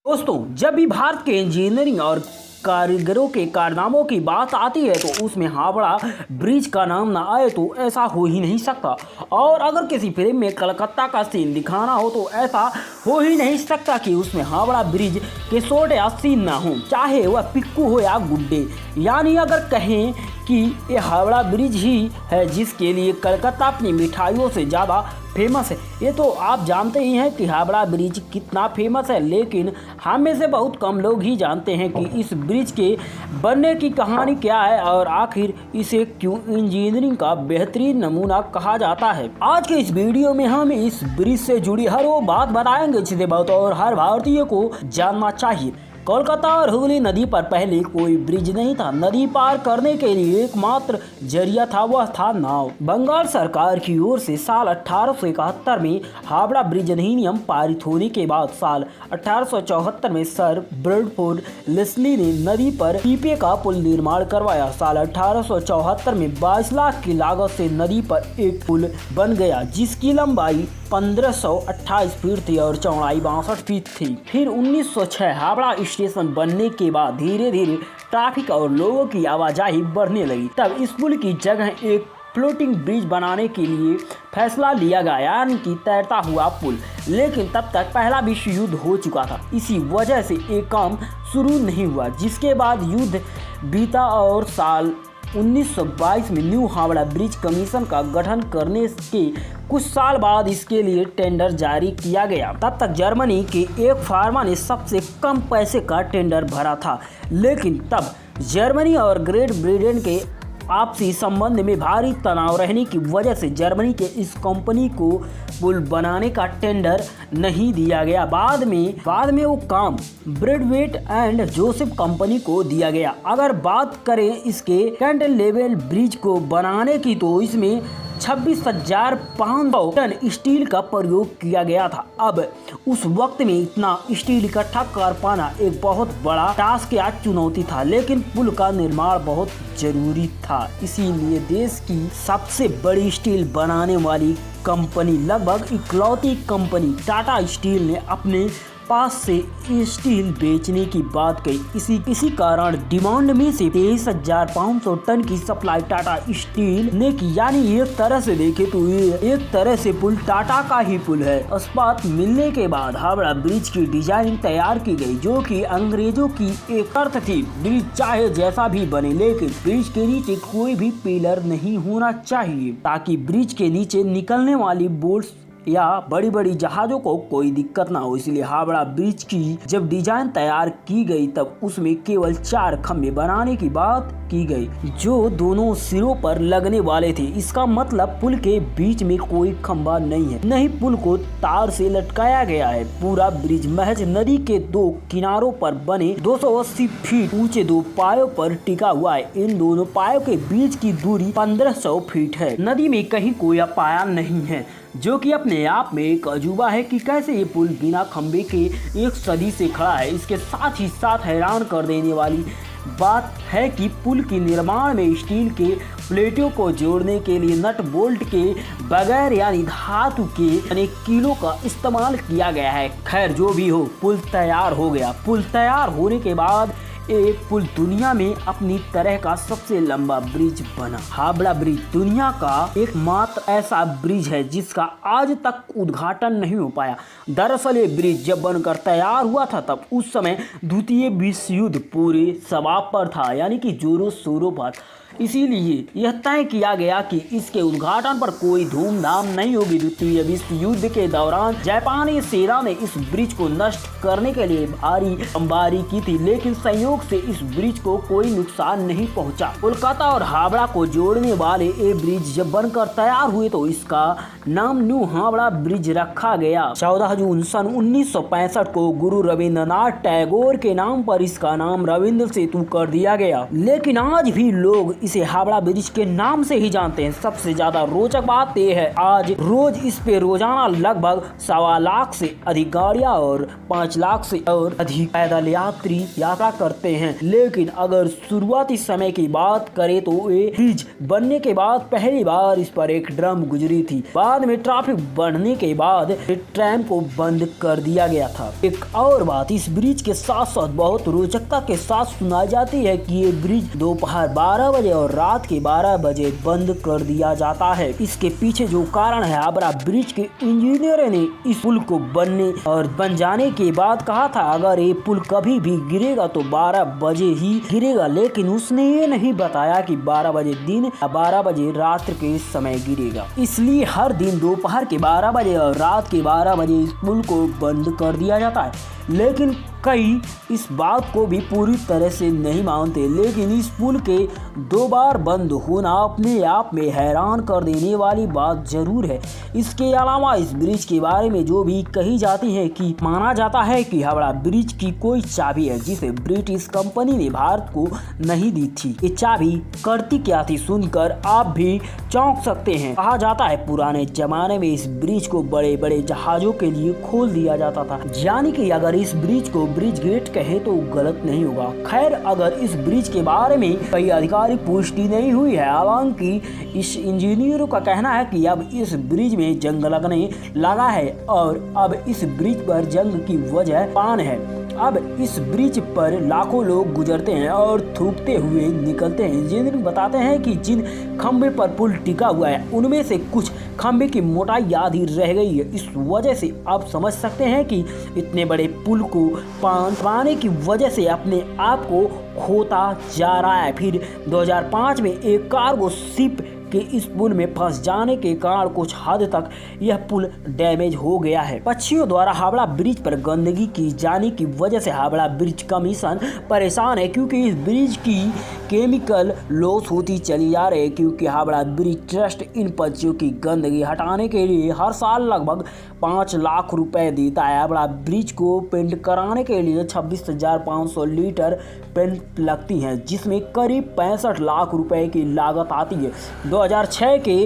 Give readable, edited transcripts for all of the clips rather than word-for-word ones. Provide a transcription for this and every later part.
दोस्तों, जब भी भारत के इंजीनियरिंग और कारीगरों के कारनामों की बात आती है तो उसमें हावड़ा ब्रिज का नाम ना आए तो ऐसा हो ही नहीं सकता। और अगर किसी फिल्म में कलकत्ता का सीन दिखाना हो तो ऐसा हो ही नहीं सकता कि उसमें हावड़ा ब्रिज के शॉट या सीन ना हो, चाहे वह पिक्कू हो या गुड्डे। यानी अगर कहें कि ये हावड़ा ब्रिज ही है जिसके लिए कलकत्ता अपनी मिठाइयों से ज़्यादा फेमस है। ये तो आप जानते ही हैं कि हावड़ा ब्रिज कितना फेमस है, लेकिन हम में से बहुत कम लोग ही जानते हैं कि इस ब्रिज के बनने की कहानी क्या है और आखिर इसे क्यों इंजीनियरिंग का बेहतरीन नमूना कहा जाता है। आज के इस वीडियो में हम इस ब्रिज से जुड़ी हर वो बात बताएंगे जिसे बहुत और हर भारतीय को जानना चाहिए। कोलकाता और हुगली नदी पर पहले कोई ब्रिज नहीं था। नदी पार करने के लिए एकमात्र जरिया था, वह था नाव। बंगाल सरकार की ओर से साल 1871 में हावड़ा ब्रिज अधिनियम पारित होने के बाद साल 1874 में सर ब्रैडफोर्ड लेस्ली ने नदी पर पीपे का पुल निर्माण करवाया। साल 1874 में 22 लाख की लागत से नदी पर एक पुल बन गया जिसकी लंबाई 1528 फीट थी और चौड़ाई 62 फीट थी। फिर 1906 हावड़ा स्टेशन बनने के बाद धीरे धीरे ट्रैफिक और लोगों की आवाजाही बढ़ने लगी। तब इस पुल की जगह एक फ्लोटिंग ब्रिज बनाने के लिए फैसला लिया गया, यानी कि तैरता हुआ पुल। लेकिन तब तक पहला विश्व युद्ध हो चुका था, इसी वजह से एक काम शुरू नहीं हुआ। जिसके बाद युद्ध बीता और साल 1922 में न्यू हावड़ा ब्रिज कमीशन का गठन करने के कुछ साल बाद इसके लिए टेंडर जारी किया गया। तब तक जर्मनी के एक फार्मा ने सबसे कम पैसे का टेंडर भरा था, लेकिन तब जर्मनी और ग्रेट ब्रिटेन के आपसी संबंध में भारी तनाव रहने की वजह से जर्मनी के इस कंपनी को पुल बनाने का टेंडर नहीं दिया गया। बाद में वो काम ब्रैडवेट एंड जोसेफ कंपनी को दिया गया। अगर बात करें इसके कैंटिलीवर ब्रिज को बनाने की तो इसमें 26,500 टन स्टील का प्रयोग किया गया था। अब उस वक्त में इतना स्टील इकट्ठा कर पाना एक बहुत बड़ा टास्क या चुनौती था, लेकिन पुल का निर्माण बहुत जरूरी था। इसीलिए देश की सबसे बड़ी स्टील बनाने वाली कंपनी, लगभग इकलौती कंपनी टाटा स्टील ने अपने पास से स्टील बेचने की बात कही। इसी कारण डिमांड में से 23,500 टन की सप्लाई टाटा स्टील ने की। यानी एक तरह से देखे तो ये एक तरह से पुल टाटा का ही पुल है। इस्पात मिलने के बाद हावड़ा ब्रिज की डिजाइन तैयार की गई, जो कि अंग्रेजों की एक शर्त थी। ब्रिज चाहे जैसा भी बने, लेकिन ब्रिज के नीचे कोई भी पिलर नहीं होना चाहिए, ताकि ब्रिज के नीचे निकलने वाली बोट्स या बड़ी बड़ी जहाजों को कोई दिक्कत ना हो। इसलिए हावड़ा ब्रिज की जब डिजाइन तैयार की गई तब उसमें केवल 4 खंभे बनाने की बात की गई, जो दोनों सिरों पर लगने वाले थे। इसका मतलब पुल के बीच में कोई खंभा नहीं है, नहीं पुल को तार से लटकाया गया है। पूरा ब्रिज महज नदी के 2 किनारों पर बने 280 फीट ऊंचे 2 पायों पर टिका हुआ है। इन दोनों पायों के बीच की दूरी 1500 फीट है। नदी में कहीं कोई पाया नहीं है, जो कि अपने आप में एक अजूबा है कि कैसे ये पुल बिना खंबे के एक सदी से खड़ा है। इसके साथ ही साथ हैरान कर देने वाली बात है कि पुल के निर्माण में स्टील के प्लेटों को जोड़ने के लिए नट बोल्ट के बगैर यानी धातु के अनेक कीलों का इस्तेमाल किया गया है। खैर जो भी हो, पुल तैयार हो गया। पुल तैयार होने के बाद ये पुल दुनिया में अपनी तरह का सबसे लंबा ब्रिज बना। हावड़ा ब्रिज दुनिया का एकमात्र ऐसा ब्रिज है जिसका आज तक उद्घाटन नहीं हो पाया। दरअसल ये ब्रिज जब बनकर तैयार हुआ था तब उस समय द्वितीय विश्व युद्ध पूरे शबाब पर था, यानी कि जोरों शोरों पर। इसीलिए यह तय किया गया कि इसके उद्घाटन पर कोई धूमधाम नहीं होगी। द्वितीय विश्व युद्ध के दौरान जापानी सेना ने इस ब्रिज को नष्ट करने के लिए भारी बमबारी की थी, लेकिन संयोग से इस ब्रिज को कोई नुकसान नहीं पहुंचा। कोलकाता और हावड़ा को जोड़ने वाले ये ब्रिज जब बनकर तैयार हुए तो इसका नाम न्यू हावड़ा ब्रिज रखा गया। 14 जून सन 1965 को गुरु रविंद्रनाथ टैगोर के नाम पर इसका नाम रविंद्र सेतु कर दिया गया। लेकिन आज भी लोग इसे हावड़ा ब्रिज के नाम से ही जानते हैं। सबसे ज्यादा रोचक बात यह है, आज रोज इस पे रोजाना लगभग 1.25 लाख से अधिक गाड़ियां और 5 लाख से और अधिक पैदल यात्री यात्रा करते हैं। लेकिन अगर शुरुआती समय की बात करें तो ये ब्रिज बनने के बाद पहली बार इस पर एक ड्रम गुजरी थी। बाद में ट्रैफिक बढ़ने के बाद ट्रैम को बंद कर दिया गया था। एक और बात इस ब्रिज के साथ साथ बहुत रोचकता के साथ सुनाई जाती है कि ये ब्रिज दोपहर 12 बजे और रात के 12 बजे बंद कर दिया जाता है। इसके पीछे जो कारण है, हावड़ा ब्रिज के इंजीनियरों ने इस पुल को बनने और बन जाने के बाद कहा था अगर ये पुल कभी भी गिरेगा तो 12 बजे ही गिरेगा, लेकिन उसने ये नहीं बताया कि 12 बजे दिन या 12 बजे रात्र के समय गिरेगा। इसलिए हर दिन दोपहर के 12 बजे और रात के 12 बजे इस पुल को बंद कर दिया जाता है। लेकिन कई इस बात को भी पूरी तरह से नहीं मानते, लेकिन इस पुल के 2 बार बंद होना अपने आप में हैरान कर देने वाली बात जरूर है। इसके अलावा इस ब्रिज के बारे में जो भी कही जाती है कि माना जाता है कि हावड़ा ब्रिज की कोई चाबी है जिसे ब्रिटिश कंपनी ने भारत को नहीं दी थी। ये चाबी करती क्या थी, सुनकर आप भी चौंक सकते हैं। कहा जाता है पुराने जमाने में इस ब्रिज को बड़े बड़े जहाजों के लिए खोल दिया जाता था, यानी कि अगर इस ब्रिज को ब्रिज गेट कहे तो गलत नहीं होगा। खैर, अगर इस ब्रिज के बारे में कई आधिकारिक पुष्टि नहीं हुई है। हालांकि इस इंजीनियरों का कहना है कि अब इस ब्रिज में जंग लगने लगा है और अब इस ब्रिज पर जंग की वजह पान है। अब इस ब्रिज पर लाखों लोग गुजरते हैं और थूकते हुए निकलते हैं। इंजीनियर बताते हैं कि जिन खंबे पर पुल टिका हुआ है उनमें से कुछ खंबे की मोटाई आधी रह गई है। इस वजह से आप समझ सकते हैं कि इतने बड़े पुल को पाने की वजह से अपने आप को खोता जा रहा है। फिर 2005 में एक कार्गो शिप कि इस पुल में फंस जाने के कारण कुछ हद तक यह पुल डैमेज हो गया है। पक्षियों द्वारा हावड़ा ब्रिज पर गंदगी की जाने की वजह से हावड़ा ब्रिज कमीशन परेशान है, क्योंकि इस ब्रिज की केमिकल लॉस होती चली जा रही है। क्योंकि हावड़ा ब्रिज ट्रस्ट इन पक्षियों की गंदगी हटाने के लिए हर साल लगभग 5 लाख रुपए देता है। हावड़ा ब्रिज को पेंट कराने के लिए 26,500 लीटर पेंट लगती है, जिसमें करीब 65 लाख रुपए की लागत आती है। 2006 के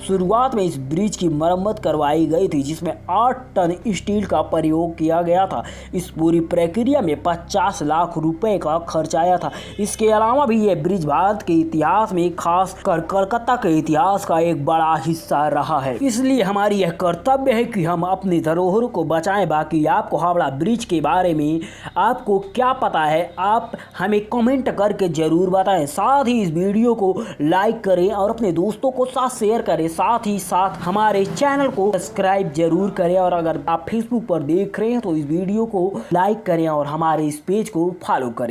शुरुआत में इस ब्रिज की मरम्मत करवाई गई थी, जिसमें 8 टन स्टील का प्रयोग किया गया था। इस पूरी प्रक्रिया में 50 लाख रुपए का खर्च आया था। इसके अलावा भी यह ब्रिज भारत के इतिहास में, खास कर कलकत्ता के इतिहास का एक बड़ा हिस्सा रहा है। इसलिए हमारी यह कर्तव्य है कि हम अपनी धरोहर को बचाएं। बाकी आपको हावड़ा ब्रिज के बारे में आपको क्या पता है, आप हमें कमेंट करके जरूर बताएं। साथ ही इस वीडियो को लाइक करें और अपने दोस्तों को साथ शेयर करें। साथ ही साथ हमारे चैनल को सब्सक्राइब जरूर करें और अगर आप फेसबुक पर देख रहे हैं तो इस वीडियो को लाइक करें और हमारे इस पेज को फॉलो करें।